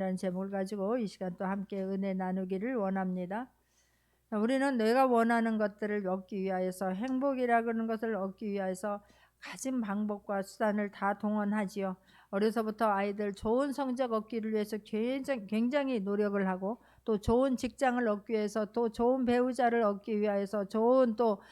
라는 제목을 가지고 이 시간 또 함께 은혜 나누기를 원합니다. 우리는 내가 원하는 것들을 얻기 위하여서, 행복이라 그러는 것을 얻기 위하여서 가진 방법과 수단을 다 동원하지요. 어려서부터 아이들 좋은 성적 얻기를 위해서 굉장히 노력을 하고, 또 좋은 직장을 얻기 위해서, 또 좋은 배우자를 얻기 위하여서, 좋은 또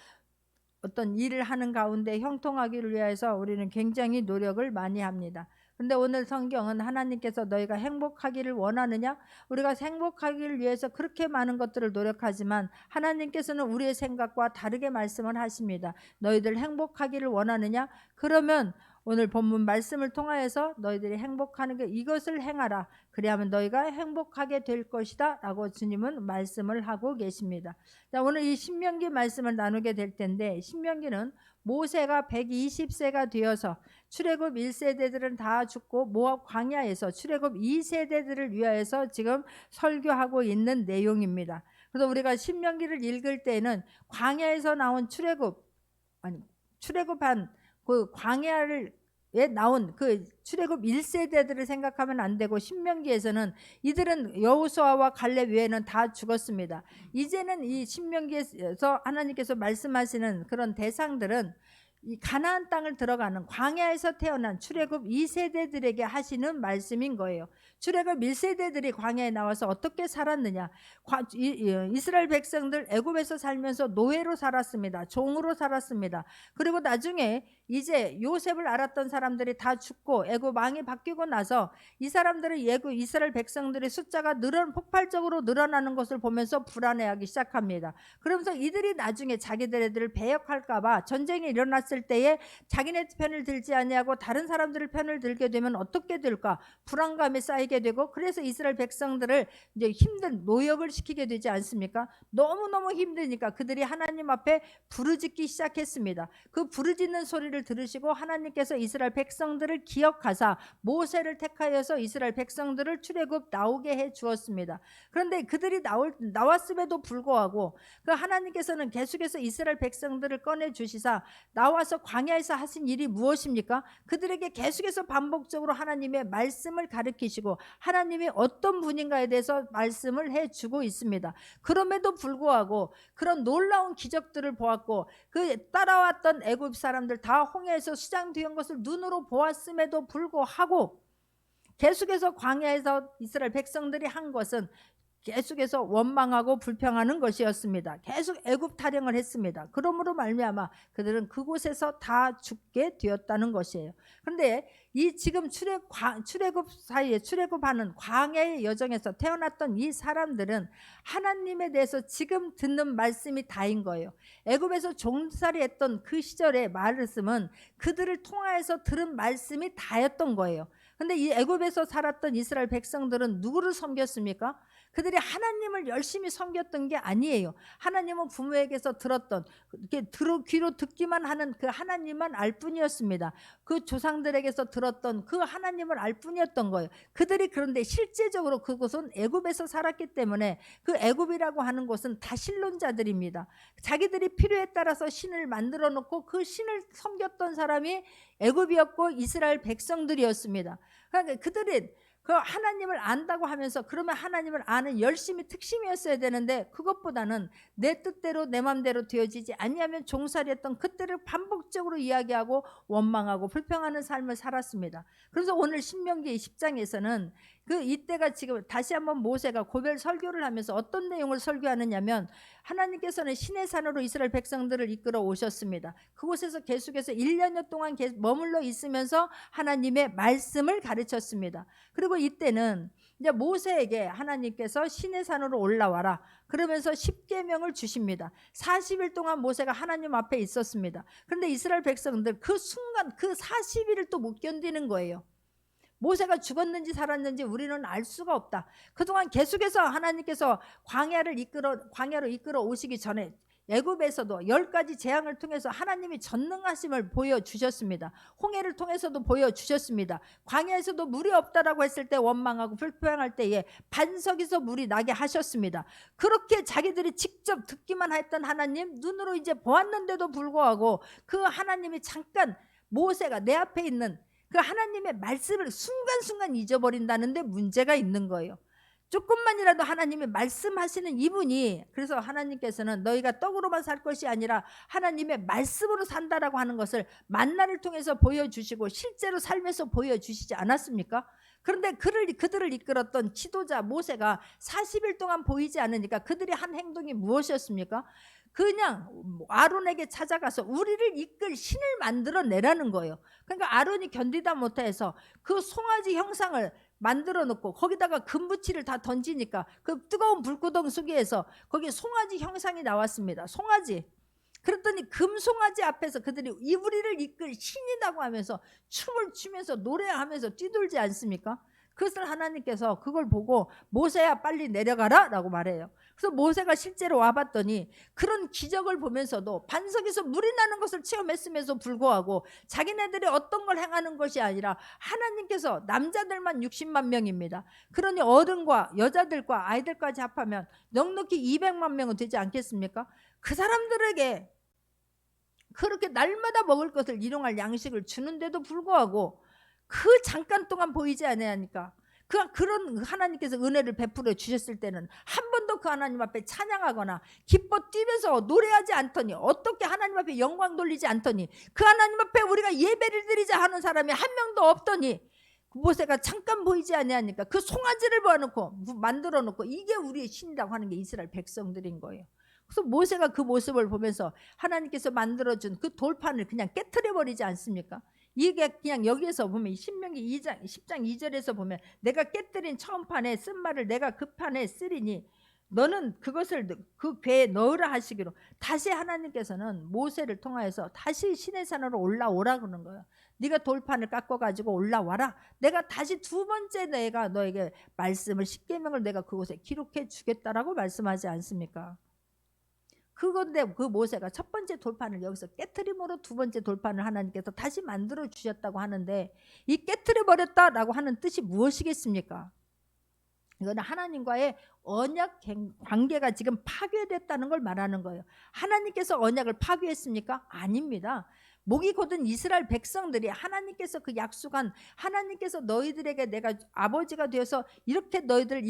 어떤 일을 하는 가운데 형통하기를 위해서 우리는 굉장히 노력을 많이 합니다. 근데 오늘 성경은 하나님께서 너희가 행복하기를 원하느냐? 우리가 행복하기를 위해서 그렇게 많은 것들을 노력하지만 하나님께서는 우리의 생각과 다르게 말씀을 하십니다. 너희들 행복하기를 원하느냐? 그러면 오늘 본문 말씀을 통하여서 너희들이 행복하는 게 이것을 행하라. 그리하면 너희가 행복하게 될 것이다 라고 주님은 말씀을 하고 계십니다. 자, 오늘 이 신명기 말씀을 나누게 될 텐데, 신명기는 모세가 120세가 되어서 출애굽 1세대들은 다 죽고 모압 광야에서 출애굽 2세대들을 위하여서 지금 설교하고 있는 내용입니다. 그래서 우리가 신명기를 읽을 때는 광야에서 나온 출애굽한 그 광야를 나온 그 출애굽 1세대들을 생각하면 안 되고, 신명기에서는 이들은 여호수아와 갈렙 외에는 다 죽었습니다. 이제는 이 신명기에서 하나님께서 말씀하시는 그런 대상들은 이 가나안 땅을 들어가는 광야에서 태어난 출애굽 2세대들에게 하시는 말씀인 거예요. 출애굽 1세대들이 광야에 나와서 어떻게 살았느냐? 이스라엘 백성들 애굽에서 살면서 노예로 살았습니다. 종으로 살았습니다. 그리고 나중에 이제 요셉을 알았던 사람들이 다 죽고 애굽 왕이 바뀌고 나서 이 사람들은 이스라엘 백성들의 숫자가 폭발적으로 늘어나는 것을 보면서 불안해하기 시작합니다. 그러면서 이들이 나중에 자기들을 배역할까 봐 전쟁이 일어났을 때에 자기네 편을 들지 아니하고 다른 사람들의 편을 들게 되면 어떻게 될까? 불안감이 쌓이게 되고, 그래서 이스라엘 백성들을 이제 힘든 노역을 시키게 되지 않습니까? 너무너무 힘드니까 그들이 하나님 앞에 부르짖기 시작했습니다. 그 부르짖는 소리를 들으시고 하나님께서 이스라엘 백성들을 기억하사 모세를 택하여서 이스라엘 백성들을 출애굽 나오게 해 주었습니다. 그런데 그들이 나왔음에도 불구하고 그 하나님께서는 계속해서 이스라엘 백성들을 꺼내 주시사 나와서 광야에서 하신 일이 무엇입니까? 그들에게 계속해서 반복적으로 하나님의 말씀을 가르치시고 하나님이 어떤 분인가에 대해서 말씀을 해주고 있습니다. 그럼에도 불구하고 그런 놀라운 기적들을 보았고, 그 따라왔던 애굽 사람들 다 홍해에서 수장되은 것을 눈으로 보았음에도 불구하고 계속해서 광야에서 이스라엘 백성들이 한 것은 계속해서 원망하고 불평하는 것이었습니다. 계속 애굽 타령을 했습니다. 그러므로 말미암아 그들은 그곳에서 다 죽게 되었다는 것이에요. 그런데 이 지금 출애굽 사이에 출애굽하는 광야의 여정에서 태어났던 이 사람들은 하나님에 대해서 지금 듣는 말씀이 다인 거예요. 애굽에서 종살이 했던 그 시절의 말씀은 그들을 통하여서 들은 말씀이 다였던 거예요. 근데 이 애굽에서 살았던 이스라엘 백성들은 누구를 섬겼습니까? 그들이 하나님을 열심히 섬겼던 게 아니에요. 하나님은 부모에게서 들었던, 귀로 듣기만 하는 그 하나님만 알 뿐이었습니다. 그 조상들에게서 들었던 그 하나님을 알 뿐이었던 거예요. 그들이 그런데 실제적으로 그곳은 애굽에서 살았기 때문에 그 애굽이라고 하는 곳은 다신론자들입니다. 자기들이 필요에 따라서 신을 만들어 놓고 그 신을 섬겼던 사람이 애굽이었고 이스라엘 백성들이었습니다. 그러니까 그들이 그 하나님을 안다고 하면서 그러면 하나님을 아는 열심이 특심이었어야 되는데, 그것보다는 내 뜻대로 내 맘대로 되어지지 아니하면 종살이했던 그때를 반복적으로 이야기하고 원망하고 불평하는 삶을 살았습니다. 그래서 오늘 신명기 10장에서는 그 이때가 지금 다시 한번 모세가 고별 설교를 하면서 어떤 내용을 설교하느냐면, 하나님께서는 시내산으로 이스라엘 백성들을 이끌어 오셨습니다. 그곳에서 계속해서 1년여 동안 머물러 있으면서 하나님의 말씀을 가르쳤습니다. 그리고 이때는 이제 모세에게 하나님께서 시내산으로 올라와라 그러면서 10계명을 주십니다. 40일 동안 모세가 하나님 앞에 있었습니다. 그런데 이스라엘 백성들 그 순간 그 40일을 또 못 견디는 거예요. 모세가 죽었는지 살았는지 우리는 알 수가 없다. 그동안 계속해서 하나님께서 광야로 이끌어 오시기 전에 애굽에서도 10가지 재앙을 통해서 하나님이 전능하심을 보여주셨습니다. 홍해를 통해서도 보여주셨습니다. 광야에서도 물이 없다라고 했을 때 원망하고 불평할 때에 반석에서 물이 나게 하셨습니다. 그렇게 자기들이 직접 듣기만 했던 하나님, 눈으로 이제 보았는데도 불구하고 그 하나님이 잠깐 모세가 내 앞에 있는 그 하나님의 말씀을 순간순간 잊어버린다는데 문제가 있는 거예요. 조금만이라도 하나님이 말씀하시는 이분이, 그래서 하나님께서는 너희가 떡으로만 살 것이 아니라 하나님의 말씀으로 산다라고 하는 것을 만나를 통해서 보여주시고 실제로 삶에서 보여주시지 않았습니까? 그런데 그들을 이끌었던 지도자 모세가 40일 동안 보이지 않으니까 그들이 한 행동이 무엇이었습니까? 그냥 아론에게 찾아가서 우리를 이끌 신을 만들어내라는 거예요. 그러니까 아론이 견디다 못해서 그 송아지 형상을 만들어 놓고 거기다가 금붙이를 다 던지니까 그 뜨거운 불구덩 속에서 거기 송아지 형상이 나왔습니다. 송아지. 그랬더니 금송아지 앞에서 그들이 우리를 이끌 신이라고 하면서 춤을 추면서 노래하면서 뛰돌지 않습니까? 그것을 하나님께서 그걸 보고 모세야 빨리 내려가라 라고 말해요. 그래서 모세가 실제로 와봤더니 그런 기적을 보면서도 반석에서 물이 나는 것을 체험했음에도 불구하고 자기네들이 어떤 걸 행하는 것이 아니라 하나님께서, 남자들만 60만 명입니다. 그러니 어른과 여자들과 아이들까지 합하면 넉넉히 200만 명은 되지 않겠습니까? 그 사람들에게 그렇게 날마다 먹을 것을 일용할 양식을 주는데도 불구하고 그 잠깐 동안 보이지 않으니까 그런 하나님께서 은혜를 베풀어 주셨을 때는 한 번도 그 하나님 앞에 찬양하거나 기뻐 뛰면서 노래하지 않더니, 어떻게 하나님 앞에 영광 돌리지 않더니, 그 하나님 앞에 우리가 예배를 드리자 하는 사람이 한 명도 없더니, 모세가 잠깐 보이지 않으니까 그 송아지를 만들어 놓고 이게 우리의 신이라고 하는 게 이스라엘 백성들인 거예요. 그래서 모세가 그 모습을 보면서 하나님께서 만들어준 그 돌판을 그냥 깨트려 버리지 않습니까? 이게 그냥 여기에서 보면 신명기 10장 2절에서 보면 내가 깨뜨린 처음 판에 쓴 말을 내가 그 판에 쓰리니 너는 그것을 그 궤에 넣으라 하시기로, 다시 하나님께서는 모세를 통하여서 다시 시내산으로 올라오라 그러는 거예요. 네가 돌판을 깎아가지고 올라와라. 내가 다시 두 번째 내가 너에게 말씀을, 십계명을 내가 그곳에 기록해 주겠다라고 말씀하지 않습니까? 그건데 그 모세가 첫 번째 돌판을 여기서 깨트림으로 두 번째 돌판을 하나님께서 다시 만들어 주셨다고 하는데, 이 깨트려 버렸다라고 하는 뜻이 무엇이겠습니까? 이거는 하나님과의 언약 관계가 지금 파괴됐다는 걸 말하는 거예요. 하나님께서 언약을 파괴했습니까? 아닙니다. 목이 곧은 이스라엘 백성들이 하나님께서 그 약속한, 하나님께서 너희들에게 내가 아버지가 되어서 이렇게 너희들을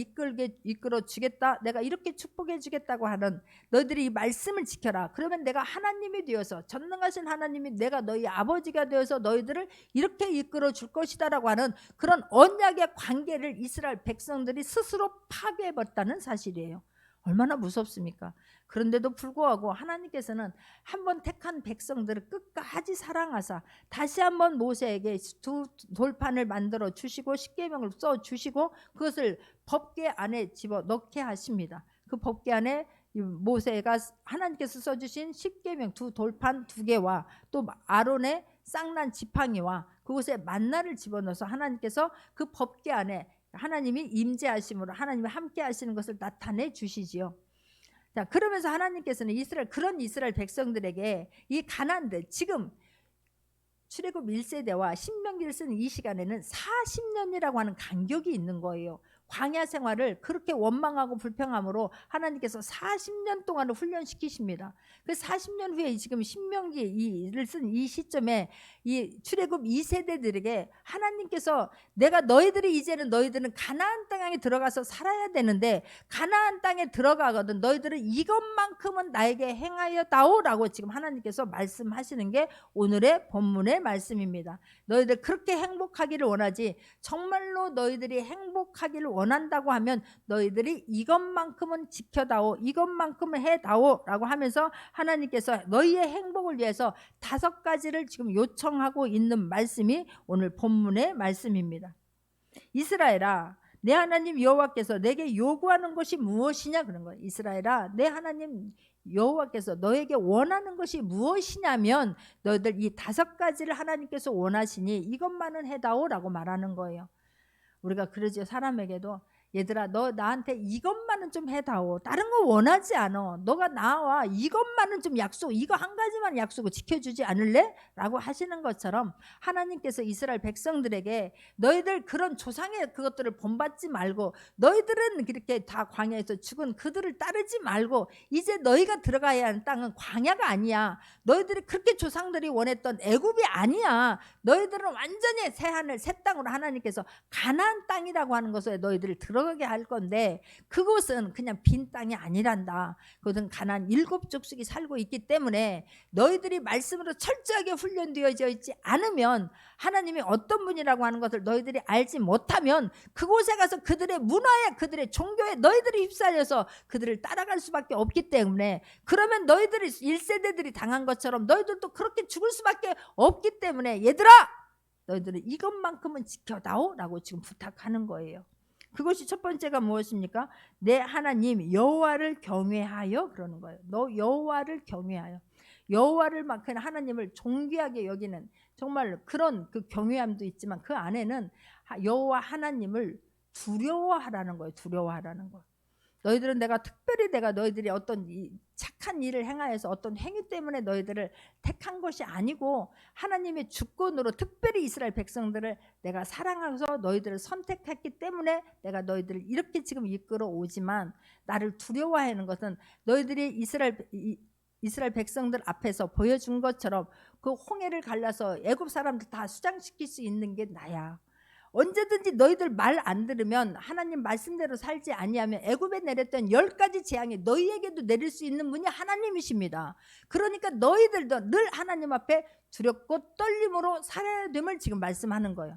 이끌어 주겠다, 내가 이렇게 축복해 주겠다고 하는, 너희들이 이 말씀을 지켜라. 그러면 내가 하나님이 되어서, 전능하신 하나님이 내가 너희 아버지가 되어서 너희들을 이렇게 이끌어 줄 것이다 라고 하는 그런 언약의 관계를 이스라엘 백성들이 스스로 파괴해버렸다는 사실이에요. 얼마나 무섭습니까? 그런데도 불구하고 하나님께서는 한번 택한 백성들을 끝까지 사랑하사 다시 한번 모세에게 두 돌판을 만들어 주시고 십계명을 써 주시고 그것을 법궤 안에 집어넣게 하십니다. 그 법궤 안에 모세가 하나님께서 써주신 십계명 두 돌판 두 개와 또 아론의 쌍난 지팡이와 그곳에 만나를 집어넣어서 하나님께서 그 법궤 안에 하나님이 임재하심으로 하나님이 함께 하시는 것을 나타내 주시지요. 자, 그러면서 하나님께서는 그런 이스라엘 백성들에게 이 가나안들, 지금 출애굽 1세대와 신명기를 쓰는 이 시간에는 40년이라고 하는 간격이 있는 거예요. 광야 생활을 그렇게 원망하고 불평함으로 하나님께서 40년 동안을 훈련시키십니다. 그 40년 후에 지금 신명기를 쓴 이 시점에 이 출애굽 2세대들에게 하나님께서 내가 너희들은 가나안 땅에 들어가서 살아야 되는데, 가나안 땅에 들어가거든 너희들은 이것만큼은 나에게 행하여 다오라고 지금 하나님께서 말씀하시는 게 오늘의 본문의 말씀입니다. 너희들 그렇게 행복하기를 원하지, 정말로 너희들이 행복하기를 원한다고 하면 너희들이 이것만큼은 지켜다오, 이것만큼은 해다오 라고 하면서 하나님께서 너희의 행복을 위해서 5가지를 지금 요청하고 있는 말씀이 오늘 본문의 말씀입니다. 이스라엘아, 내 하나님 여호와께서 내게 요구하는 것이 무엇이냐 그런 거예요. 이스라엘아, 내 하나님 여호와께서 너에게 원하는 것이 무엇이냐면 너희들 이 5가지를 하나님께서 원하시니 이것만은 해다오 라고 말하는 거예요. 우리가 그러죠. 사람에게도 얘들아, 너 나한테 이것만은 좀 해다오. 다른 거 원하지 않아. 너가 나와 이것만은 좀 약속, 이거 한 가지만 약속을 지켜주지 않을래? 라고 하시는 것처럼 하나님께서 이스라엘 백성들에게 너희들 그런 조상의 그것들을 본받지 말고, 너희들은 그렇게 다 광야에서 죽은 그들을 따르지 말고, 이제 너희가 들어가야 하는 땅은 광야가 아니야. 너희들이 그렇게 조상들이 원했던 애굽이 아니야. 너희들은 완전히 새 하늘 새 땅으로 하나님께서 가나안 땅이라고 하는 것에 너희들을 들어가게 할 건데, 그곳은 그냥 빈 땅이 아니란다. 그것은 가나안 7족속이 살고 있기 때문에 너희들이 말씀으로 철저하게 훈련되어져 있지 않으면, 하나님이 어떤 분이라고 하는 것을 너희들이 알지 못하면 그곳에 가서 그들의 문화에, 그들의 종교에 너희들이 휩싸여서 그들을 따라갈 수밖에 없기 때문에, 그러면 너희들이 1세대들이 당한 것처럼 너희들도 그렇게 죽을 수밖에 없기 때문에, 얘들아, 너희들은 이것만큼은 지켜다오 라고 지금 부탁하는 거예요. 그것이 첫 번째가 무엇입니까? 내 하나님 여호와를 경외하여, 그러는 거예요. 너 여호와를 경외하여. 여호와를 막 그냥 하나님을 존귀하게 여기는, 정말 그런 그 경외함도 있지만 그 안에는 여호와 하나님을 두려워하라는 거예요. 두려워하라는 거. 너희들은 내가 너희들이 어떤 착한 일을 행하여서 어떤 행위 때문에 너희들을 택한 것이 아니고, 하나님의 주권으로 특별히 이스라엘 백성들을 내가 사랑해서 너희들을 선택했기 때문에 내가 너희들을 이렇게 지금 이끌어 오지만, 나를 두려워하는 것은 너희들이 이스라엘 백성들 앞에서 보여준 것처럼 그 홍해를 갈라서 애굽 사람들 다 수장시킬 수 있는 게 나야. 언제든지 너희들 말 안 들으면, 하나님 말씀대로 살지 아니하면 애굽에 내렸던 10가지 재앙이 너희에게도 내릴 수 있는 분이 하나님이십니다. 그러니까 너희들도 늘 하나님 앞에 두렵고 떨림으로 살아야 됨을 지금 말씀하는 거예요.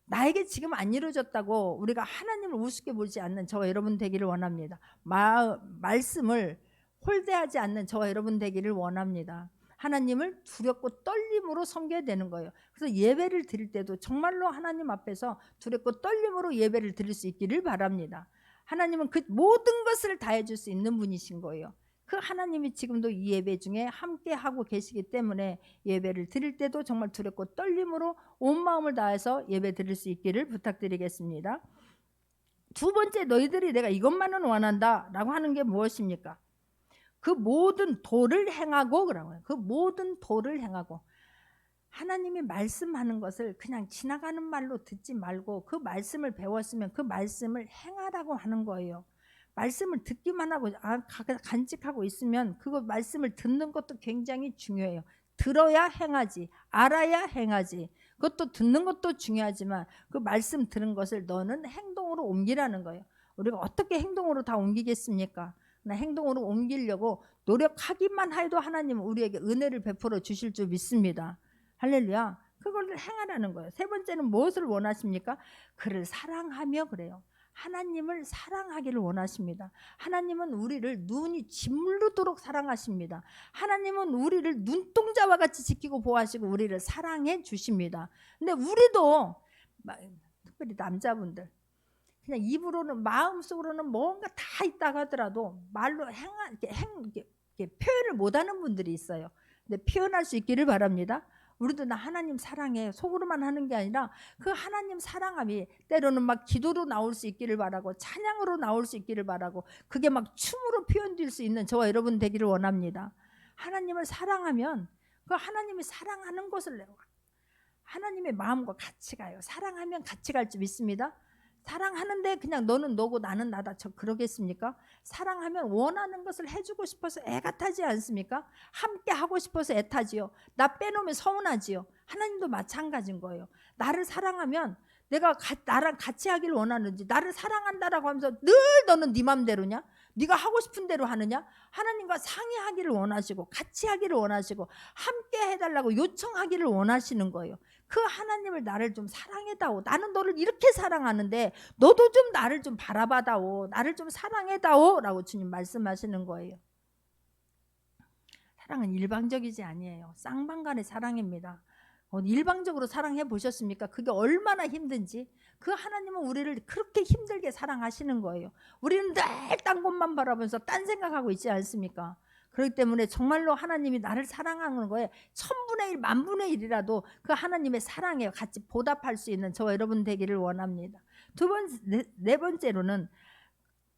나에게 지금 안 이루어졌다고 우리가 하나님을 우습게 보지 않는 저와 여러분 되기를 원합니다. 말씀을 홀대하지 않는 저와 여러분 되기를 원합니다. 하나님을 두렵고 떨림으로 섬겨야 되는 거예요. 그래서 예배를 드릴 때도 정말로 하나님 앞에서 두렵고 떨림으로 예배를 드릴 수 있기를 바랍니다. 하나님은 그 모든 것을 다 해줄 수 있는 분이신 거예요. 그 하나님이 지금도 이 예배 중에 함께 하고 계시기 때문에 예배를 드릴 때도 정말 두렵고 떨림으로 온 마음을 다해서 예배 드릴 수 있기를 부탁드리겠습니다. 두 번째, 너희들이 내가 이것만은 원한다 라고 하는 게 무엇입니까? 그 모든 도를 행하고, 그러고요. 그 모든 도를 행하고, 하나님이 말씀하는 것을 그냥 지나가는 말로 듣지 말고 그 말씀을 배웠으면 그 말씀을 행하라고 하는 거예요. 말씀을 듣기만 하고 간직하고 있으면 그거 말씀을 듣는 것도 굉장히 중요해요. 들어야 행하지, 알아야 행하지. 그것도 듣는 것도 중요하지만 그 말씀 들은 것을 너는 행동으로 옮기라는 거예요. 우리가 어떻게 행동으로 다 옮기겠습니까? 행동으로 옮기려고 노력하기만 해도 하나님은 우리에게 은혜를 베풀어 주실 줄 믿습니다. 할렐루야. 그걸 행하라는 거예요. 세 번째는 무엇을 원하십니까? 그를 사랑하며, 그래요. 하나님을 사랑하기를 원하십니다. 하나님은 우리를 눈이 짓무르도록 사랑하십니다. 하나님은 우리를 눈동자와 같이 지키고 보호하시고 우리를 사랑해 주십니다. 근데 우리도, 특별히 남자분들, 그냥 입으로는, 마음속으로는 뭔가 다 있다고 하더라도 말로 이렇게 표현을 못하는 분들이 있어요. 근데 표현할 수 있기를 바랍니다. 우리도 나 하나님 사랑해 속으로만 하는 게 아니라 그 하나님 사랑함이 때로는 막 기도로 나올 수 있기를 바라고, 찬양으로 나올 수 있기를 바라고, 그게 막 춤으로 표현될 수 있는 저와 여러분 되기를 원합니다. 하나님을 사랑하면 그 하나님이 사랑하는 것을 하나님의 마음과 같이 가요. 사랑하면 같이 갈 줄 믿습니다. 사랑하는데 그냥 너는 너고 나는 나다, 저 그러겠습니까? 사랑하면 원하는 것을 해주고 싶어서 애가 타지 않습니까? 함께 하고 싶어서 애타지요. 나 빼놓으면 서운하지요. 하나님도 마찬가지인 거예요. 나를 사랑하면 내가 나랑 같이 하기를 원하는지, 나를 사랑한다라고 하면서 늘 너는 네 맘대로냐? 네가 하고 싶은 대로 하느냐? 하나님과 상의하기를 원하시고 같이 하기를 원하시고 함께 해달라고 요청하기를 원하시는 거예요. 그 하나님을 나를 좀 사랑해다오. 나는 너를 이렇게 사랑하는데 너도 좀 나를 좀 바라봐다오. 나를 좀 사랑해다오 라고 주님 말씀하시는 거예요. 사랑은 일방적이지 아니에요. 쌍방간의 사랑입니다. 일방적으로 사랑해 보셨습니까? 그게 얼마나 힘든지. 그 하나님은 우리를 그렇게 힘들게 사랑하시는 거예요. 우리는 늘 딴 곳만 바라보면서 딴 생각하고 있지 않습니까? 그렇기 때문에 정말로 하나님이 나를 사랑하는 거에 1000분의 1, 만분의 1이라도 그 하나님의 사랑에 같이 보답할 수 있는 저와 여러분 되기를 원합니다. 네 번째로는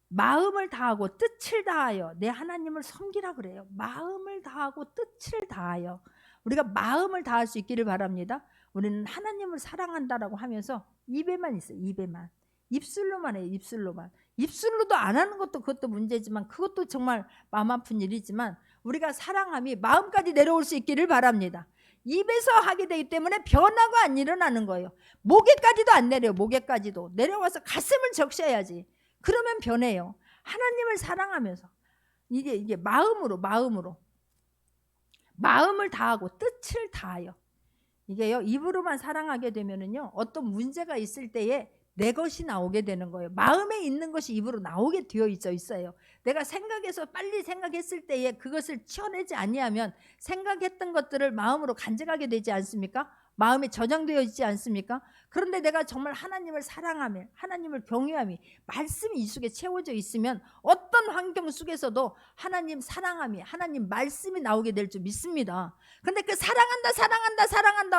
마음을 다하고 뜻을 다하여 내 하나님을 섬기라 그래요. 마음을 다하고 뜻을 다하여. 우리가 마음을 다할 수 있기를 바랍니다. 우리는 하나님을 사랑한다라고 하면서 입에만 있어요. 입에만. 입술로만 해요. 입술로만. 입술로도 안 하는 것도 그것도 문제지만, 그것도 정말 마음 아픈 일이지만, 우리가 사랑함이 마음까지 내려올 수 있기를 바랍니다. 입에서 하게 되기 때문에 변화가 안 일어나는 거예요. 목에까지도 안 내려요. 목에까지도 내려와서 가슴을 적셔야지. 그러면 변해요. 하나님을 사랑하면서 이게 마음으로 마음을 다하고 뜻을 다하여. 이게요, 입으로만 사랑하게 되면은요, 어떤 문제가 있을 때에 내 것이 나오게 되는 거예요. 마음에 있는 것이 입으로 나오게 되어 있어요. 내가 생각해서 빨리 생각했을 때에 그것을 치워내지 아니하면 생각했던 것들을 마음으로 간직하게 되지 않습니까? 마음에 저장되어 있지 않습니까? 그런데 내가 정말 하나님을 사랑하며 하나님을 경외함이 말씀이 이 속에 채워져 있으면 어떤 환경 속에서도 하나님 사랑함이 하나님 말씀이 나오게 될 줄 믿습니다. 그런데 그 사랑한다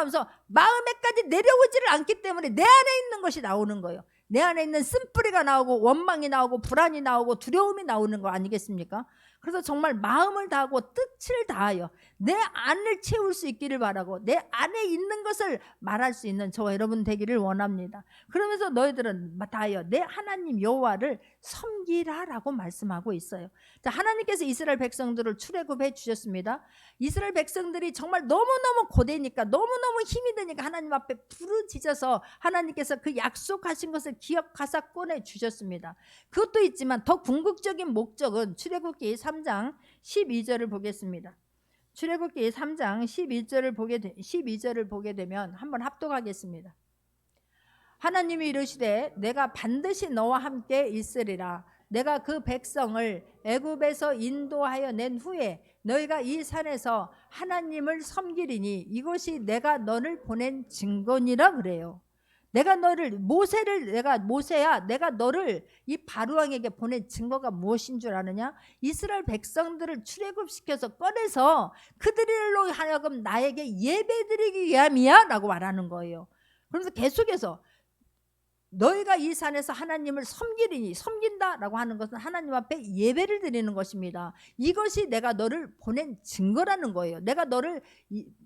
하면서 마음에까지 내려오지를 않기 때문에 내 안에 있는 것이 나오는 거예요. 내 안에 있는 쓴뿌리가 나오고 원망이 나오고 불안이 나오고 두려움이 나오는 거 아니겠습니까? 그래서 정말 마음을 다하고 뜻을 다하여 내 안을 채울 수 있기를 바라고 내 안에 있는 것을 말할 수 있는 저와 여러분 되기를 원합니다. 그러면서 너희들은 다하여 내 하나님 여호와를 섬기라라고 말씀하고 있어요. 자, 하나님께서 이스라엘 백성들을 출애굽해 주셨습니다. 이스라엘 백성들이 정말 너무너무 고되니까 너무너무 힘이 드니까 하나님 앞에 부르짖어서 하나님께서 그 약속하신 것을 기억하사 꺼내 주셨습니다. 그것도 있지만 더 궁극적인 목적은 출애굽기 3장 12절을 보겠습니다. 출애굽기 3장 12절을 보게 되면 한번 합독하겠습니다. 하나님이 이르시되 내가 반드시 너와 함께 있으리라. 내가 그 백성을 애굽에서 인도하여 낸 후에 너희가 이 산에서 하나님을 섬기리니 이것이 내가 너를 보낸 증거니라 그래요. 내가 모세야 내가 너를 이 바로왕에게 보낸 증거가 무엇인 줄 아느냐? 이스라엘 백성들을 출애굽시켜서 꺼내서 그들로 하여금 나에게 예배드리기 위함이야 라고 말하는 거예요. 그래서 계속해서 너희가 이 산에서 하나님을 섬기리니, 섬긴다라고 하는 것은 하나님 앞에 예배를 드리는 것입니다. 이것이 내가 너를 보낸 증거라는 거예요. 내가 너를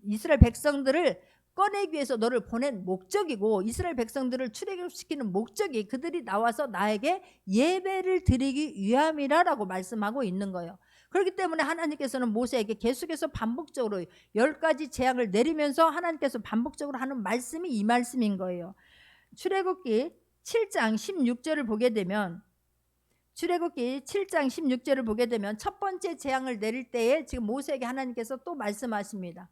이스라엘 백성들을 꺼내기 위해서 너를 보낸 목적이고 이스라엘 백성들을 출애굽시키는 목적이 그들이 나와서 나에게 예배를 드리기 위함이라고 말씀하고 있는 거예요. 그렇기 때문에 하나님께서는 모세에게 계속해서 반복적으로 10가지 재앙을 내리면서 하나님께서 반복적으로 하는 말씀이 이 말씀인 거예요. 출애굽기 7장 16절을 보게 되면 첫 번째 재앙을 내릴 때에 지금 모세에게 하나님께서 또 말씀하십니다.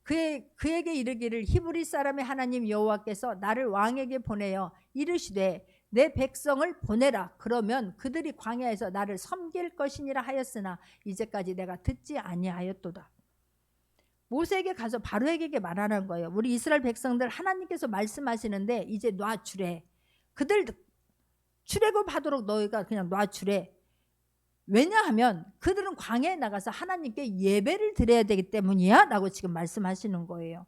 그에게 이르기를 히브리 사람의 하나님 여호와께서 나를 왕에게 보내어 이르시되 내 백성을 보내라. 그러면 그들이 광야에서 나를 섬길 것이니라 하였으나 이제까지 내가 듣지 아니하였도다. 모세에게 가서 바로에게 말하는 거예요. 우리 이스라엘 백성들 하나님께서 말씀하시는데 이제 놔주래. 그들 출애굽하도록 너희가 그냥 놔주래. 왜냐하면 그들은 광야에 나가서 하나님께 예배를 드려야 되기 때문이야 라고 지금 말씀하시는 거예요.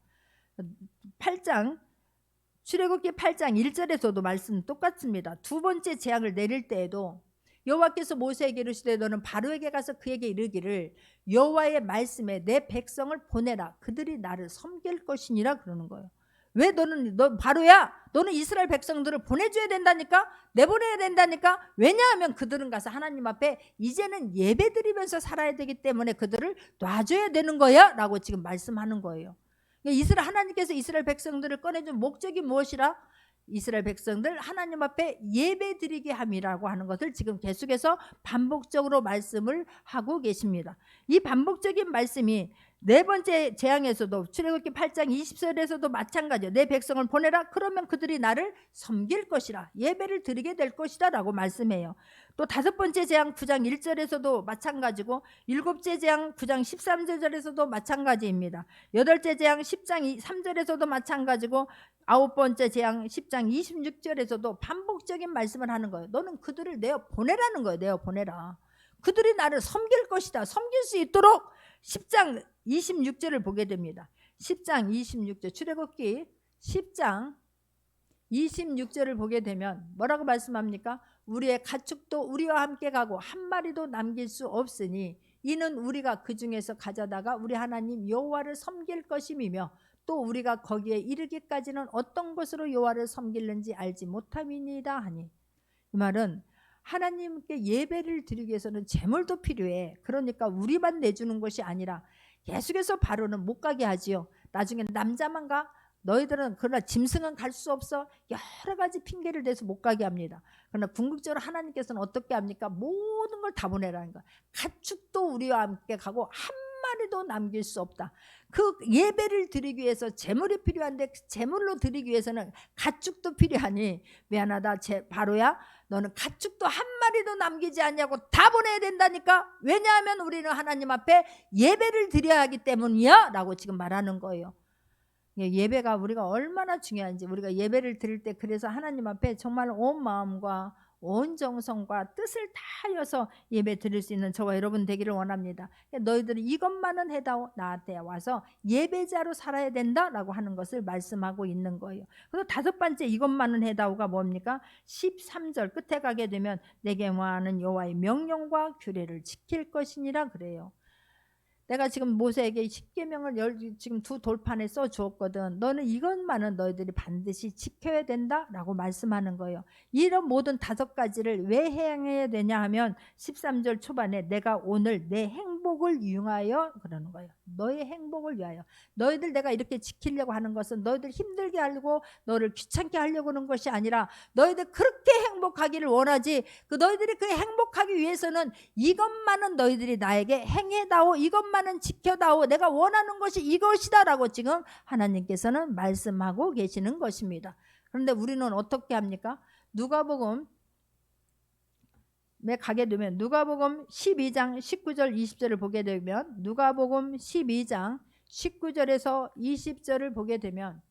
출애굽기 8장 1절에서도 말씀 똑같습니다. 두 번째 재앙을 내릴 때에도 여호와께서 모세에게 이르시되 너는 바로에게 가서 그에게 이르기를 여호와의 말씀에 내 백성을 보내라. 그들이 나를 섬길 것이니라 그러는 거예요. 왜 너 바로야? 너는 이스라엘 백성들을 보내줘야 된다니까? 내보내야 된다니까? 왜냐하면 그들은 가서 하나님 앞에 이제는 예배드리면서 살아야 되기 때문에 그들을 놔줘야 되는 거야 라고 지금 말씀하는 거예요. 하나님께서 이스라엘 백성들을 꺼내준 목적이 무엇이라? 이스라엘 백성들 하나님 앞에 예배드리게 함이라고 하는 것을 지금 계속해서 반복적으로 말씀을 하고 계십니다. 이 반복적인 말씀이 네 번째 재앙에서도 출애굽기 8장 20절에서도 마찬가지예요. 내 백성을 보내라. 그러면 그들이 나를 섬길 것이라. 예배를 드리게 될 것이다 라고 말씀해요. 또 다섯 번째 재앙 9장 1절에서도 마찬가지고 일곱째 재앙 9장 13절에서도 마찬가지입니다. 여덟째 재앙 10장 3절에서도 마찬가지고 아홉 번째 재앙 10장 26절에서도 반복적인 말씀을 하는 거예요. 너는 그들을 내어 보내라는 거예요. 내어 보내라. 그들이 나를 섬길 것이다. 섬길 수 있도록 10장 26절을 보게 됩니다. 10장 26절 출애굽기 10장 26절을 보게 되면 뭐라고 말씀합니까? 우리의 가축도 우리와 함께 가고 한 마리도 남길 수 없으니 이는 우리가 그 중에서 가져다가 우리 하나님 여호와를 섬길 것임이며 또 우리가 거기에 이르기까지는 어떤 것으로 여호와를 섬길는지 알지 못함이니이다 하니, 이 말은 하나님께 예배를 드리기 위해서는 재물도 필요해. 그러니까 우리만 내주는 것이 아니라 계속해서 바로는 못 가게 하지요. 나중에 남자만 가? 너희들은 그러나 짐승은 갈 수 없어. 여러 가지 핑계를 대서 못 가게 합니다. 그러나 궁극적으로 하나님께서는 어떻게 합니까? 모든 걸 다 보내라는 거야. 가축도 우리와 함께 가고 한 마리도 남길 수 없다. 그 예배를 드리기 위해서 재물이 필요한데 그 재물로 드리기 위해서는 가축도 필요하니 미안하다 바로야, 너는 가축도 한 마리도 남기지 않냐고 다 보내야 된다니까. 왜냐하면 우리는 하나님 앞에 예배를 드려야 하기 때문이야 라고 지금 말하는 거예요. 예배가 우리가 얼마나 중요한지, 우리가 예배를 드릴 때 그래서 하나님 앞에 정말 온 마음과 온 정성과 뜻을 다하여서 예배 드릴 수 있는 저와 여러분 되기를 원합니다. 너희들은 이것만은 해다오, 나한테 와서 예배자로 살아야 된다라고 하는 것을 말씀하고 있는 거예요. 그래서 다섯 번째 이것만은 해다오가 뭡니까? 13절 끝에 가게 되면 내게 모하는 여호와의 명령과 규례를 지킬 것이니라 그래요. 내가 지금 모세에게 십계명을 지금 두 돌판에 써 주었거든. 너는 이것만은 너희들이 반드시 지켜야 된다라고 말씀하는 거예요. 이런 모든 다섯 가지를 왜 행해야 되냐 하면 13절 초반에 내가 오늘 내 행복을 위하여 그러는 거예요. 너의 행복을 위하여. 너희들 내가 이렇게 지키려고 하는 것은 너희들 힘들게 하려고, 너를 귀찮게 하려고 하는 것이 아니라 너희들 그렇게 행복하기를 원하지. 그 너희들이 그 행복하기 위해서는 이것만은 너희들이 나에게 행해다오, 이것만은 지켜다오, 내가 원하는 것이 이것이다 라고 지금 하나님께서는 말씀하고 계시는 것입니다. 그런데 우리는 어떻게 합니까? 누가복음에 가게 되면 누가복음 12장 19절 20절을 보게 되면, 누가복음 12장 19절에서 20절을 보게 되면,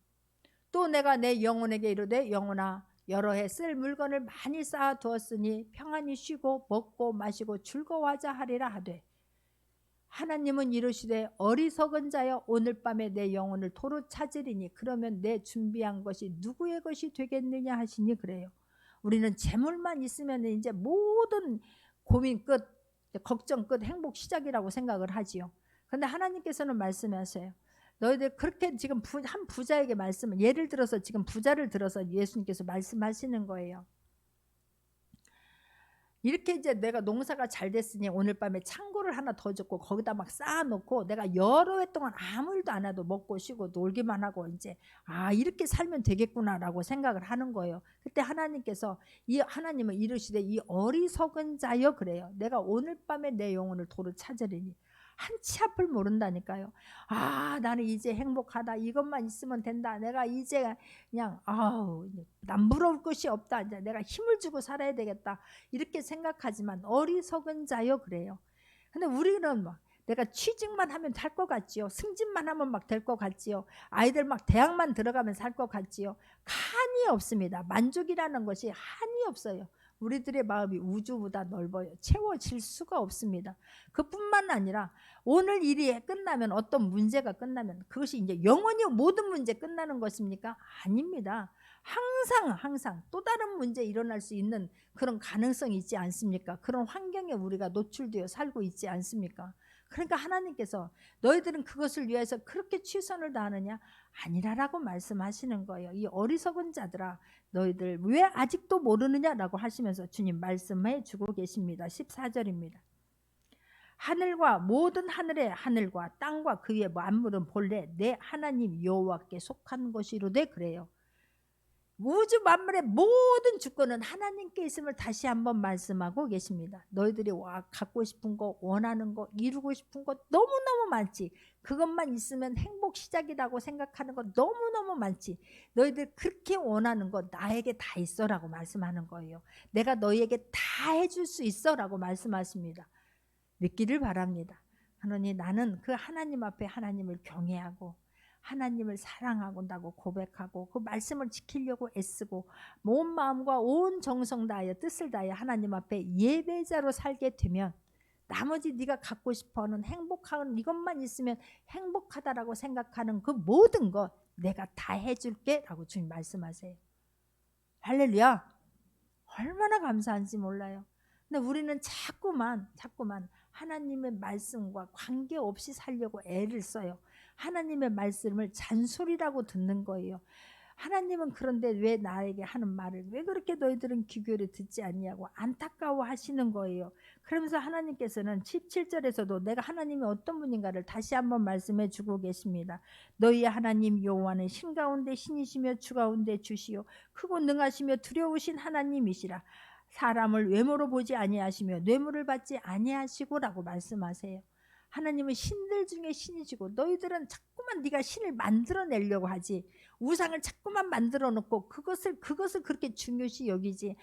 또 내가 내 영혼에게 이르되 영혼아 여러 해 쓸 물건을 많이 쌓아 두었으니 평안히 쉬고 먹고 마시고 즐거워하자 하리라 하되, 하나님은 이르시되 어리석은 자여 오늘 밤에 내 영혼을 도로 찾으리니 그러면 내 준비한 것이 누구의 것이 되겠느냐 하시니 그래요. 우리는 재물만 있으면 이제 모든 고민 끝, 걱정 끝, 행복 시작이라고 생각을 하지요. 그런데 하나님께서는 말씀하세요. 너희들 그렇게 지금 한 부자에게 말씀을, 예를 들어서 지금 부자를 들어서 예수님께서 말씀하시는 거예요. 이렇게 이제 내가 농사가 잘 됐으니 오늘 밤에 창고를 하나 더 줬고 거기다 막 쌓아놓고 내가 여러 해 동안 아무 일도 안 해도 먹고 쉬고 놀기만 하고 이제 이렇게 살면 되겠구나라고 생각을 하는 거예요. 그때 하나님께서, 이 하나님은 이르시되 이 어리석은 자여 그래요. 내가 오늘 밤에 내 영혼을 도로 찾으리니. 한치 앞을 모른다니까요. 나는 이제 행복하다, 이것만 있으면 된다, 내가 이제 그냥 남부러울 것이 없다, 이제 내가 힘을 주고 살아야 되겠다 이렇게 생각하지만 어리석은 자여 그래요. 근데 우리는 막 내가 취직만 하면 살 것 같지요. 승진만 하면 막 될 것 같지요. 아이들 막 대학만 들어가면 살 것 같지요. 한이 없습니다. 만족이라는 것이 한이 없어요. 우리들의 마음이 우주보다 넓어요. 채워질 수가 없습니다. 그뿐만 아니라 오늘 일이 끝나면, 어떤 문제가 끝나면 그것이 이제 영원히 모든 문제 끝나는 것입니까? 아닙니다. 항상 또 다른 문제 일어날 수 있는 그런 가능성이 있지 않습니까? 그런 환경에 우리가 노출되어 살고 있지 않습니까? 그러니까 하나님께서 너희들은 그것을 위해서 그렇게 최선을 다하느냐? 아니라라고 말씀하시는 거예요. 이 어리석은 자들아, 너희들 왜 아직도 모르느냐라고 하시면서 주님 말씀해 주고 계십니다. 14절입니다. 하늘과 모든 하늘의 하늘과 땅과 그 위에 만물은 본래 내 하나님 여호와께 속한 것이로되 그래요. 우주 만물의 모든 주권은 하나님께 있음을 다시 한번 말씀하고 계십니다. 너희들이 갖고 싶은 거, 원하는 거, 이루고 싶은 거 너무너무 많지. 그것만 있으면 행복 시작이라고 생각하는 거 너무너무 많지. 너희들 그렇게 원하는 거 나에게 다 있어라고 말씀하는 거예요. 내가 너희에게 다 해줄 수 있어라고 말씀하십니다. 믿기를 바랍니다. 하나님, 나는 그 하나님 앞에 하나님을 경외하고 하나님을 사랑한다고 고백하고 그 말씀을 지키려고 애쓰고 온 마음과 온 정성 다하여 뜻을 다하여 하나님 앞에 예배자로 살게 되면 나머지 네가 갖고 싶어하는 행복한 이것만 있으면 행복하다라고 생각하는 그 모든 것 내가 다 해줄게 라고 주님 말씀하세요. 할렐루야. 얼마나 감사한지 몰라요. 근데 우리는 자꾸만 하나님의 말씀과 관계없이 살려고 애를 써요. 하나님의 말씀을 잔소리라고 듣는 거예요. 하나님은 그런데 왜 나에게 하는 말을 왜 그렇게 너희들은 귀 기울여 듣지 않냐고 안타까워 하시는 거예요. 그러면서 하나님께서는 17절에서도 내가 하나님이 어떤 분인가를 다시 한번 말씀해 주고 계십니다. 너희의 하나님 여호와는 신 가운데 신이시며 주 가운데 주시요 크고 능하시며 두려우신 하나님이시라. 사람을 외모로 보지 아니하시며 뇌물을 받지 아니하시고라고 말씀하세요. 하나님은 신들 중에 신이시고 너희들은 자꾸만 네가 신을 만들어내려고 하지 우상을 자꾸만 만들어 놓고 그것을 그렇게 중요시 여기지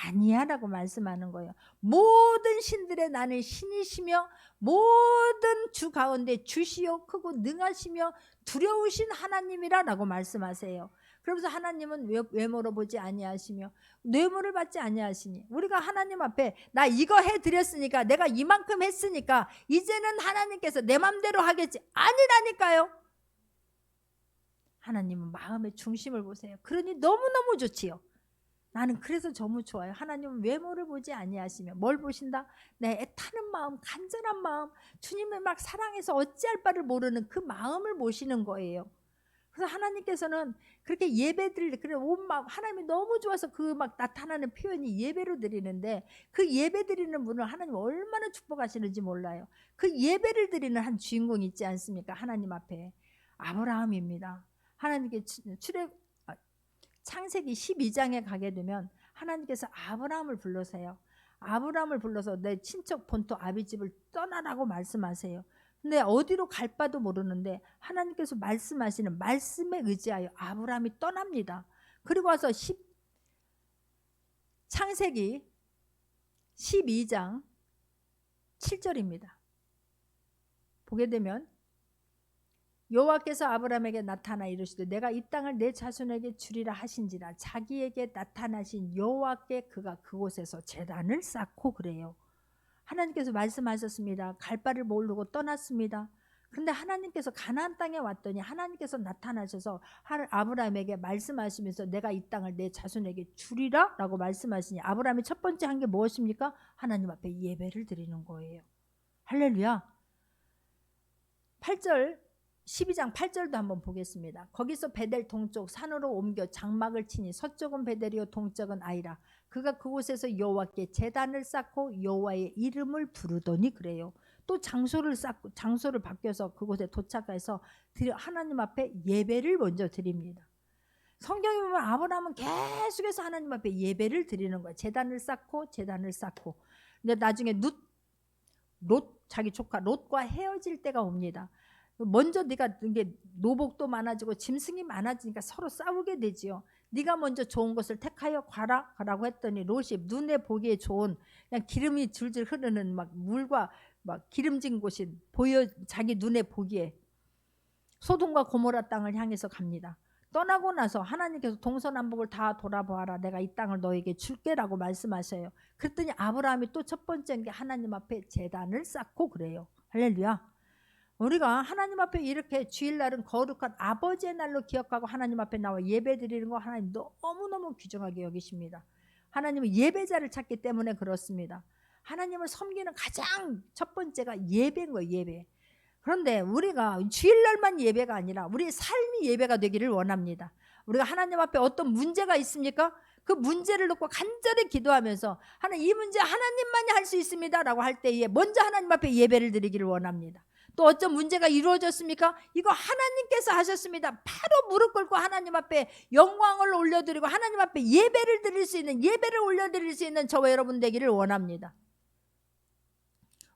아니야라고 말씀하는 거예요. 모든 신들의 나는 신이시며 모든 주 가운데 주시요 크고 능하시며 두려우신 하나님이라라고 말씀하세요. 그러면서 하나님은 외모로 보지 아니하시며 뇌물을 받지 아니하시니 우리가 하나님 앞에 나 이거 해드렸으니까 내가 이만큼 했으니까 이제는 하나님께서 내 맘대로 하겠지 아니라니까요. 하나님은 마음의 중심을 보세요. 그러니 너무너무 좋지요. 나는 그래서 너무 좋아요. 하나님은 외모를 보지 아니하시며 뭘 보신다? 내 애타는 마음, 간절한 마음, 주님을 막 사랑해서 어찌할 바를 모르는 그 마음을 보시는 거예요. 그래서 하나님께서는 그렇게 예배드릴 그래 온 마음 하나님이 너무 좋아서 그 막 나타나는 표현이 예배로 드리는데 그 예배 드리는 분을 하나님 얼마나 축복하시는지 몰라요. 그 예배를 드리는 한 주인공이 있지 않습니까? 하나님 앞에 아브라함입니다. 하나님께 창세기 12장에 가게 되면 하나님께서 아브라함을 불러세요. 아브라함을 불러서 내 친척 본토 아비집을 떠나라고 말씀하세요. 근데 어디로 갈 바도 모르는데 하나님께서 말씀하시는 말씀에 의지하여 아브라함이 떠납니다. 그리고 와서 창세기 12장 7절입니다. 보게 되면 여호와께서 아브라함에게 나타나 이르시되 내가 이 땅을 내 자손에게 주리라 하신지라. 자기에게 나타나신 여호와께 그가 그곳에서 제단을 쌓고 그래요. 하나님께서 말씀하셨습니다. 갈 바를 모르고 떠났습니다. 그런데 하나님께서 가나안 땅에 왔더니 하나님께서 나타나셔서 아브라함에게 말씀하시면서 내가 이 땅을 내 자손에게 주리라 라고 말씀하시니 아브라함이 첫 번째 한 게 무엇입니까? 하나님 앞에 예배를 드리는 거예요. 할렐루야. 8절 12장 8절도 한번 보겠습니다. 거기서 베델 동쪽 산으로 옮겨 장막을 치니 서쪽은 베델이요 동쪽은 아이라. 그가 그곳에서 여호와께 제단을 쌓고 여호와의 이름을 부르더니 그래요. 또 장소를 바뀌어서 그곳에 도착해서 하나님 앞에 예배를 먼저 드립니다. 성경에 보면 아브라함은 계속해서 하나님 앞에 예배를 드리는 거예요. 제단을 쌓고. 근데 나중에 자기 조카 롯과 헤어질 때가 옵니다. 먼저 네가 이게 노복도 많아지고 짐승이 많아지니까 서로 싸우게 되지요. 네가 먼저 좋은 것을 택하여 가라고 했더니 롯이 눈에 보기에 좋은 그냥 기름이 줄줄 흐르는 막 물과 막 기름진 곳이 보여 자기 눈에 보기에 소돔과 고모라 땅을 향해서 갑니다. 떠나고 나서 하나님께서 동서남북을 다 돌아보아라. 내가 이 땅을 너에게 줄게라고 말씀하셔요. 그랬더니 아브라함이 또 첫 번째인 게 하나님 앞에 제단을 쌓고 그래요. 할렐루야. 우리가 하나님 앞에 이렇게 주일날은 거룩한 아버지의 날로 기억하고 하나님 앞에 나와 예배 드리는 거 하나님 너무너무 귀중하게 여기십니다. 하나님은 예배자를 찾기 때문에 그렇습니다. 하나님을 섬기는 가장 첫 번째가 예배인 거예요. 예배. 그런데 우리가 주일날만 예배가 아니라 우리의 삶이 예배가 되기를 원합니다. 우리가 하나님 앞에 어떤 문제가 있습니까? 그 문제를 놓고 간절히 기도하면서 하나님 이 문제 하나님만이 할 수 있습니다 라고 할 때에 먼저 하나님 앞에 예배를 드리기를 원합니다. 또 어떤 문제가 이루어졌습니까? 이거 하나님께서 하셨습니다. 바로 무릎 꿇고 하나님 앞에 영광을 올려드리고 하나님 앞에 예배를 드릴 수 있는 예배를 올려드릴 수 있는 저와 여러분 되기를 원합니다.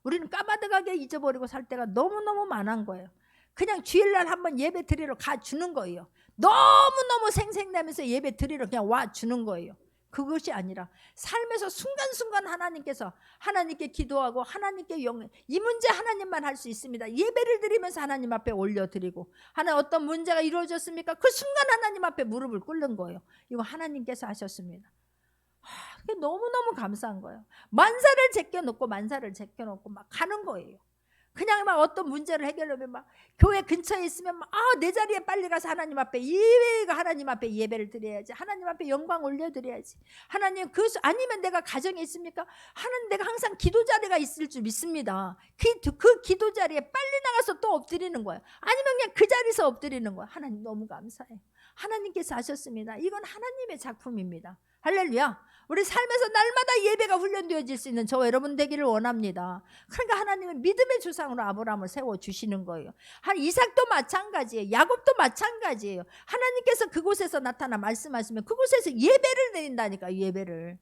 우리는 까마득하게 잊어버리고 살 때가 너무너무 많은 거예요. 그냥 주일날 한번 예배 드리러 가주는 거예요. 너무너무 생생내면서 예배 드리러 그냥 와주는 거예요. 그것이 아니라 삶에서 순간순간 하나님께 기도하고 하나님께 이 문제 하나님만 할 수 있습니다. 예배를 드리면서 하나님 앞에 올려드리고 하나님 어떤 문제가 이루어졌습니까? 그 순간 하나님 앞에 무릎을 꿇는 거예요. 이거 하나님께서 하셨습니다. 그게 너무너무 감사한 거예요. 만사를 제껴놓고 막 가는 거예요. 그냥 막 어떤 문제를 해결하면 막 교회 근처에 있으면 막 내 자리에 빨리 가서 하나님 앞에 하나님 앞에 예배를 드려야지. 하나님 앞에 영광 올려드려야지. 하나님 아니면 내가 가정에 있습니까? 하나님 내가 항상 기도 자리가 있을 줄 믿습니다. 그 기도 자리에 빨리 나가서 또 엎드리는 거예요. 아니면 그냥 그 자리에서 엎드리는 거예요. 하나님 너무 감사해요. 하나님께서 하셨습니다. 이건 하나님의 작품입니다. 할렐루야. 우리 삶에서 날마다 예배가 훈련되어질 수 있는 저와 여러분 되기를 원합니다. 그러니까 하나님은 믿음의 조상으로 아브라함을 세워주시는 거예요. 이삭도 마찬가지예요. 야곱도 마찬가지예요. 하나님께서 그곳에서 나타나 말씀하시면 그곳에서 예배를 드린다니까. 예배를.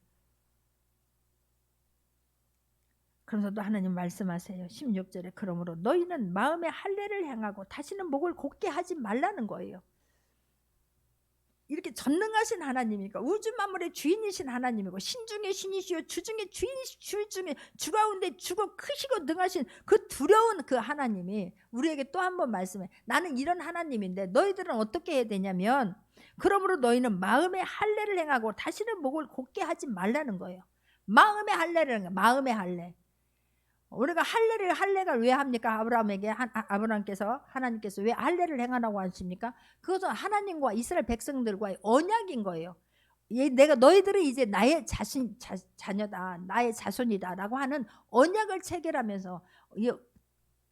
그러면서도 하나님 말씀하세요. 16절에 그러므로 너희는 마음의 할례를 행하고 다시는 목을 곧게 하지 말라는 거예요. 이렇게 전능하신 하나님이니까 우주 만물의 주인이신 하나님이고 신중의 신이시요 주중의 주인이시 주 중에 주 가운데 주고 크시고 능하신 그 두려운 그 하나님이 우리에게 또 한 번 말씀해. 나는 이런 하나님인데 너희들은 어떻게 해야 되냐면 그러므로 너희는 마음의 할례를 행하고 다시는 목을 곧게 하지 말라는 거예요. 마음의 할례를 행하. 마음의 할례. 우리가 할례가 왜 합니까? 아브라함께서 하나님께서 왜 할례를 행하라고 하십니까? 그것은 하나님과 이스라엘 백성들과의 언약인 거예요. 내가 너희들은 이제 나의 자녀다, 나의 자손이다라고 하는 언약을 체결하면서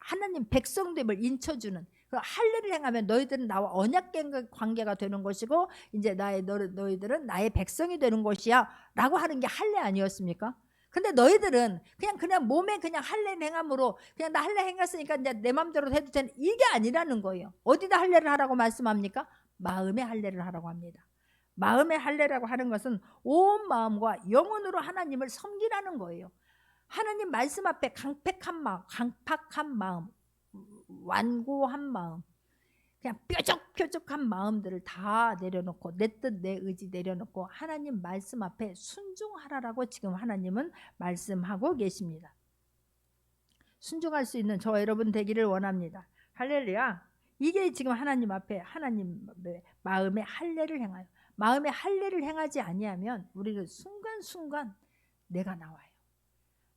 하나님 백성됨을 인쳐주는 그 할례를 행하면 너희들은 나와 언약 관계가 되는 것이고 이제 너희들은 나의 백성이 되는 것이야라고 하는 게 할례 아니었습니까? 근데 너희들은 그냥 몸에 그냥 할례를 행함으로 그냥 나 할례 행했으니까 이제 내 마음대로 해도 되는 이게 아니라는 거예요. 어디다 할례를 하라고 말씀합니까? 마음의 할례를 하라고 합니다. 마음의 할례라고 하는 것은 온 마음과 영혼으로 하나님을 섬기라는 거예요. 하나님 말씀 앞에 강팍한 마음, 완고한 마음, 그냥 뾰족한 마음들을 다 내려놓고 내 뜻 내 의지 내려놓고 하나님 말씀 앞에 순종하라라고 지금 하나님은 말씀하고 계십니다. 순종할 수 있는 저와 여러분 되기를 원합니다. 할렐루야. 이게 지금 하나님 앞에 하나님의 마음의 할례를 행하여 마음의 할례를 행하지 아니하면 우리는 순간순간 내가 나와요.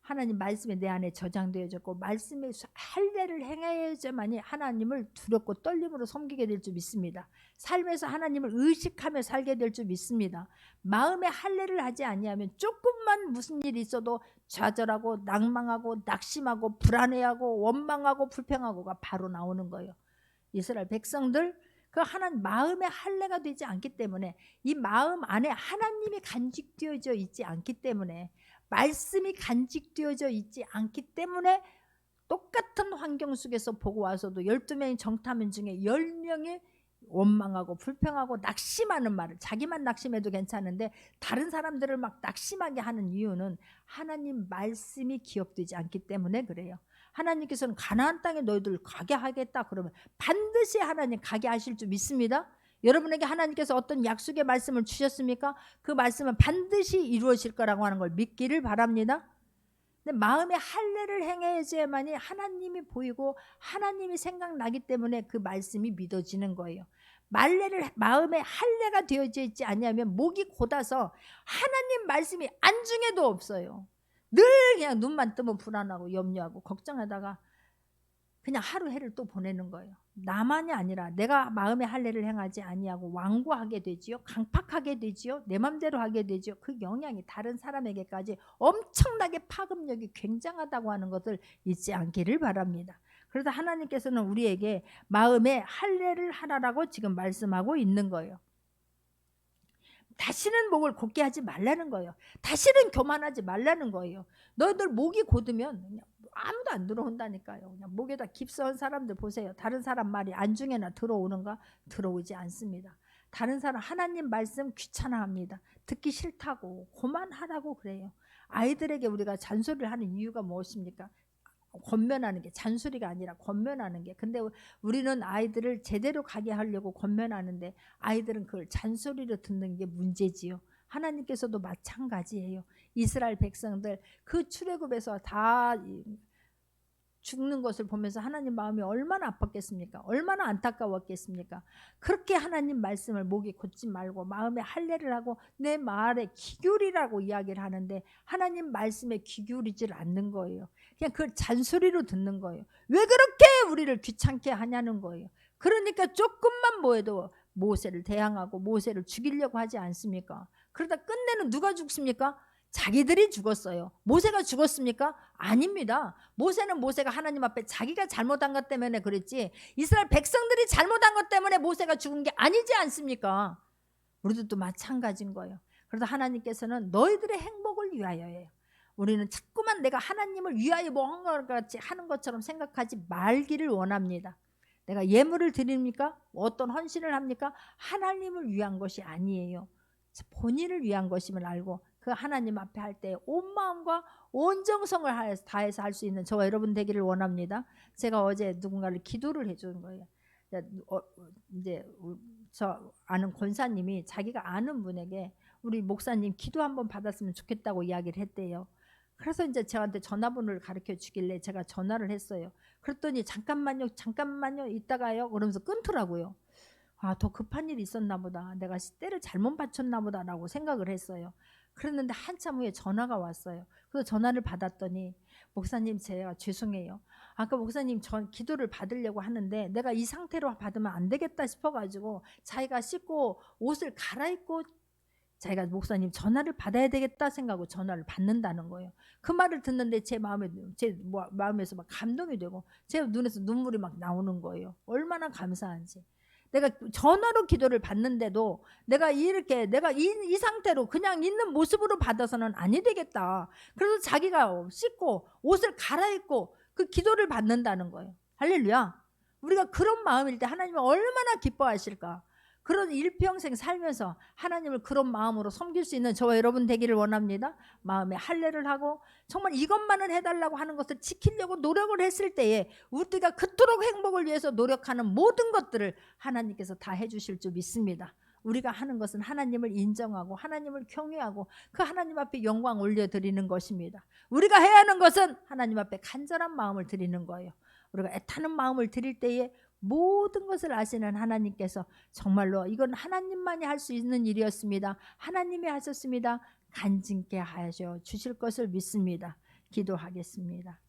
하나님 말씀이 내 안에 저장되어졌고 말씀의 할례를 행해야지만이 하나님을 두렵고 떨림으로 섬기게 될 줄 믿습니다. 삶에서 하나님을 의식하며 살게 될 줄 믿습니다. 마음의 할례를 하지 아니하면 조금만 무슨 일이 있어도 좌절하고 낭망하고 낙심하고 불안해하고 원망하고 불평하고가 바로 나오는 거예요. 이스라엘 백성들 그 하나님 마음의 할례가 되지 않기 때문에 이 마음 안에 하나님이 간직되어져 있지 않기 때문에 말씀이 간직되어져 있지 않기 때문에 똑같은 환경 속에서 보고 와서도 12명의 정탐꾼 중에 10명이 원망하고 불평하고 낙심하는 말을 자기만 낙심해도 괜찮은데 다른 사람들을 막 낙심하게 하는 이유는 하나님 말씀이 기억되지 않기 때문에 그래요. 하나님께서는 가나안 땅에 너희들 가게 하겠다 그러면 반드시 하나님 가게 하실 줄 믿습니다. 여러분에게 하나님께서 어떤 약속의 말씀을 주셨습니까? 그 말씀은 반드시 이루어질 거라고 하는 걸 믿기를 바랍니다. 근데 마음의 할례를 행해야지만이 하나님이 보이고 하나님이 생각나기 때문에 그 말씀이 믿어지는 거예요. 마음의 할례가 되어져 있지 않냐면 목이 곧아서 하나님 말씀이 안중에도 없어요. 늘 그냥 눈만 뜨면 불안하고 염려하고 걱정하다가 그냥 하루 해를 또 보내는 거예요. 나만이 아니라 내가 마음의 할례를 행하지 아니하고 완고하게 되지요. 강팍하게 되지요. 내 맘대로 하게 되지요. 그 영향이 다른 사람에게까지 엄청나게 파급력이 굉장하다고 하는 것을 잊지 않기를 바랍니다. 그래서 하나님께서는 우리에게 마음의 할례를 하라라고 지금 말씀하고 있는 거예요. 다시는 목을 곧게 하지 말라는 거예요. 다시는 교만하지 말라는 거예요. 너희들 목이 곧으면 그냥 아무도 안 들어온다니까요. 그냥 목에다 깁스한 사람들 보세요. 다른 사람 말이 안중에나 들어오는가? 들어오지 않습니다. 다른 사람 하나님 말씀 귀찮아합니다. 듣기 싫다고 고만하라고 그래요. 아이들에게 우리가 잔소리를 하는 이유가 무엇입니까? 권면하는 게 잔소리가 아니라 권면하는 게. 근데 우리는 아이들을 제대로 가게 하려고 권면하는데 아이들은 그걸 잔소리로 듣는 게 문제지요. 하나님께서도 마찬가지예요. 이스라엘 백성들 그 출애굽에서 다 죽는 것을 보면서 하나님 마음이 얼마나 아팠겠습니까? 얼마나 안타까웠겠습니까? 그렇게 하나님 말씀을 목이 곧지 말고 마음에 할례를 하고 내 말에 귀 기울이라고 이야기를 하는데 하나님 말씀에 귀 기울이질 않는 거예요. 그냥 그 잔소리로 듣는 거예요. 왜 그렇게 우리를 귀찮게 하냐는 거예요. 그러니까 조금만 뭐해도 모세를 대항하고 모세를 죽이려고 하지 않습니까? 그러다 끝내는 누가 죽습니까? 자기들이 죽었어요. 모세가 죽었습니까? 아닙니다. 모세는 모세가 하나님 앞에 자기가 잘못한 것 때문에 그랬지 이스라엘 백성들이 잘못한 것 때문에 모세가 죽은 게 아니지 않습니까? 우리도 또 마찬가지인 거예요. 그래서 하나님께서는 너희들의 행복을 위하여예요. 우리는 자꾸만 내가 하나님을 위하여 뭐 한 것 같이 하는 것처럼 생각하지 말기를 원합니다. 내가 예물을 드립니까? 어떤 헌신을 합니까? 하나님을 위한 것이 아니에요. 본인을 위한 것임을 알고 그 하나님 앞에 할 때 온 마음과 온 정성을 다해서 할 수 있는 저와 여러분 되기를 원합니다. 제가 어제 누군가를 기도를 해주는 거예요. 이제 저 아는 권사님이 자기가 아는 분에게 우리 목사님 기도 한번 받았으면 좋겠다고 이야기를 했대요. 그래서 이제 저한테 전화번호를 가르쳐 주길래 제가 전화를 했어요. 그랬더니 잠깐만요 이따가요 그러면서 끊더라고요. 아, 더 급한 일이 있었나 보다. 내가 때를 잘못 받쳤나 보다라고 생각을 했어요. 그랬는데 한참 후에 전화가 왔어요. 그래서 전화를 받았더니 목사님 제가 죄송해요. 아까 목사님 전 기도를 받으려고 하는데 내가 이 상태로 받으면 안 되겠다 싶어가지고 자기가 씻고 옷을 갈아입고 자기가 목사님 전화를 받아야 되겠다 생각하고 전화를 받는다는 거예요. 그 말을 듣는데 제 마음에서 막 감동이 되고 제 눈에서 눈물이 막 나오는 거예요. 얼마나 감사한지. 내가 전화로 기도를 받는데도 내가 이 상태로 그냥 있는 모습으로 받아서는 아니 되겠다. 그래서 자기가 씻고 옷을 갈아입고 그 기도를 받는다는 거예요. 할렐루야. 우리가 그런 마음일 때 하나님은 얼마나 기뻐하실까. 그런 일평생 살면서 하나님을 그런 마음으로 섬길 수 있는 저와 여러분 되기를 원합니다. 마음에 할례를 하고 정말 이것만은 해달라고 하는 것을 지키려고 노력을 했을 때에 우리가 그토록 행복을 위해서 노력하는 모든 것들을 하나님께서 다 해주실 줄 믿습니다. 우리가 하는 것은 하나님을 인정하고 하나님을 경외하고 그 하나님 앞에 영광 올려드리는 것입니다. 우리가 해야 하는 것은 하나님 앞에 간절한 마음을 드리는 거예요. 우리가 애타는 마음을 드릴 때에 모든 것을 아시는 하나님께서 정말로 이건 하나님만이 할 수 있는 일이었습니다. 하나님이 하셨습니다. 간증케 하셔 주실 것을 믿습니다. 기도하겠습니다.